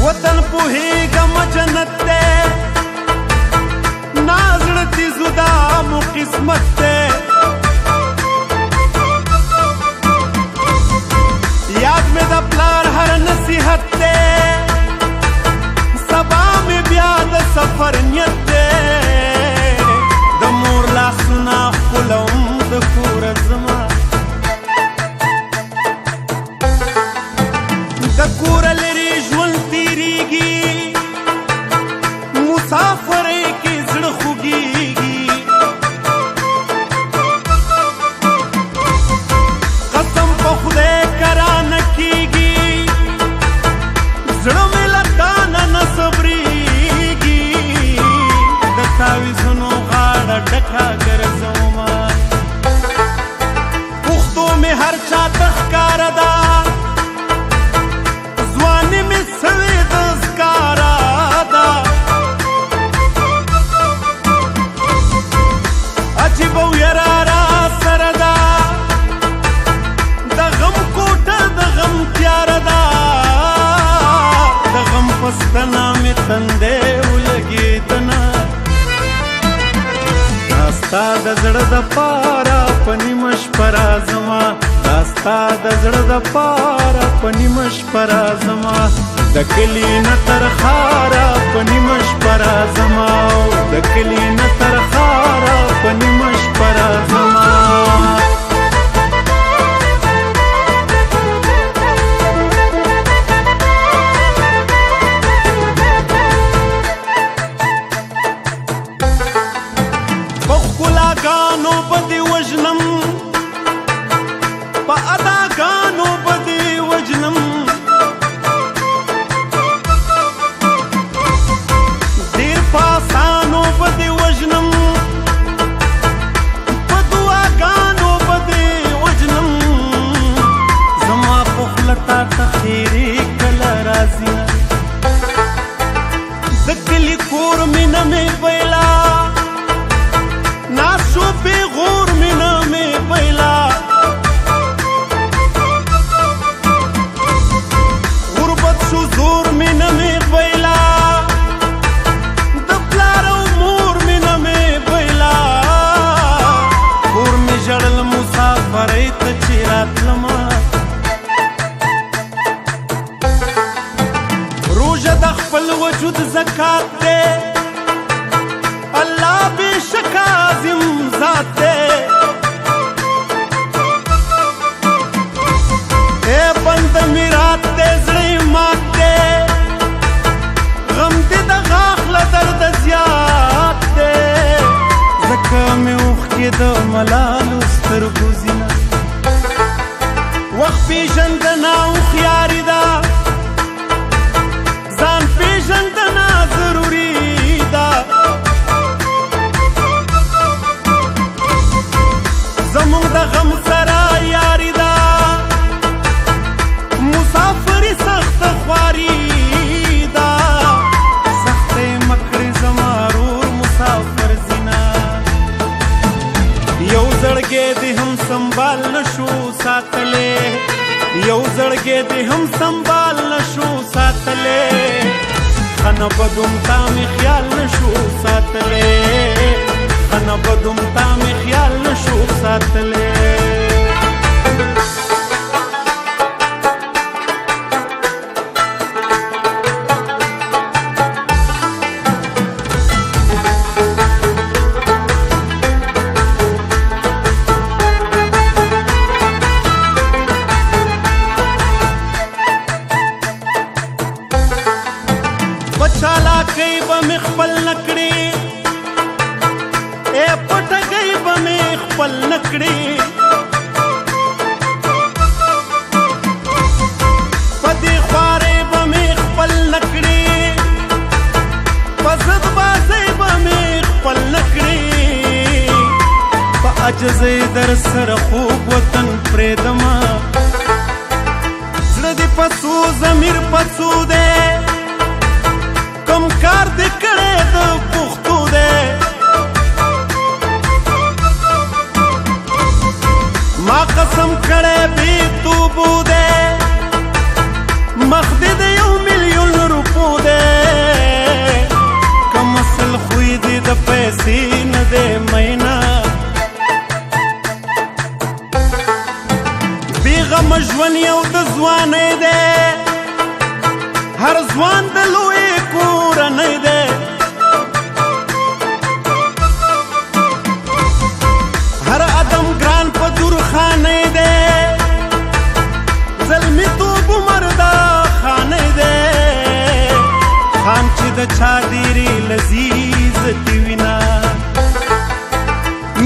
وطن پوهیږم جنت دی نازړه دې زدا مو قسمت دی یاد مې د پلار هر نصیحت دی سبا مې بیا د سفر نیت دی د مور لاسونه ښکلوم د کوره زما د کوره لرې ژوند تېرېږي مسافرۍ کې زړه خوږېږي قسم په خدای کرانه کېږي زړه مې له تانه نه صبرېږي د تعویذونو غاړه ډکه ګرځومه پښتو مې هر چا ته ښکاره ده ځواني مې سوې د ښکاره ده عجیبه ویره را سره ده د غم کوټه د غم تیاره ده د غم په ستنه مې تندی ولګېدنه دا ستا د زړه دپاره په نیمه شپه راځمه دا ستا د زړه دپاره په نیمه شپه راځمه د کلي نه تر ښاره په نیمه شپه راځمه د کلي نه تر ښاره په نیمه شپه راځمه په ښکلاګانو به دې وژنم په اداګانو به دې وژنم ډېر په اسانو به دې وژنم په دعاګانو به دې وژنم زما په خوله تا ته خیرې کله راځي نه د کلي کور مینه مې پیلا ناسو پیغور مینه مې پیلا غربت شو زور مینه مې پیلا د پلار او مور مینه مې پیلا کور مې ژړل مسافرۍ ته چې راتلمه روژه د خپل وجود زکات دی الله بېشک عظیم ذات دی ای بنده مې رات دی زړه یې مات دی غم دې د غاښ له درده زیات دی ځکه مې اوښکې د ملالو سترګو ځینه وخت پېژندنه هوښیاري ده ځان پېژندنه ضروري ده زمونږ د غم سره یاري ده مسافري سخته خواري ده سختۍ مه کړې زما رور مسافر ځینه یو زړګی دې هم سنبال نشو ساتلی یو زړګی دې هم سنبال نشو ساتلی ښه نه بدوم تا مې خیال نشو ساتلی ښه نه بدوم تا مې خیال نشو ساتلی په چالاکۍ به مې خپل نه کړې ای پټګۍ به مې خپل نه کړې په دې خوارۍ به مې خپل نه کړې په ضدبازۍ به مې خپل نه کړې په عجزۍ در سره خوږ وطن پرېږدمه زړه دې په څو ضمیر په څو دی کم کار دې کړی د پښتو دی ما قسم کړی بې توبو دی مخ دې د 1,000,000 روپو ځوان د لوی کورنۍ دی هر ادم ګران په درخانۍ دی زلمی توب عمر دا خانۍ دی خان چې د چا ډېرې لذیذتې وینا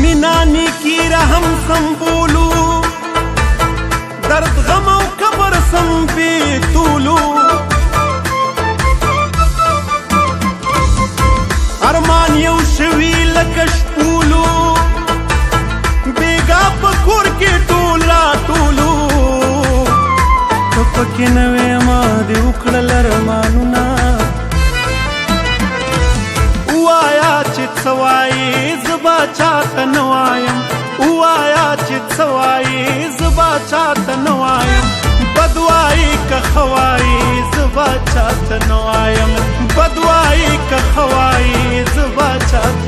مینا نیکي رحم سمبولو درد غم او قبر سم بیتولو ارمان یو شوي لکه شپولو بیګا په کور کې ټول راټولو ته پکې نه وې ما دې وکړل ارمانونه ووایا چې څه وایې زه به چاته نه وایم ووایا چې څه وایې زه به چاته نه وایم بد وایې که ښه وایې زه به چاته نه وایم بد وایې که ښه وایې زه به چاته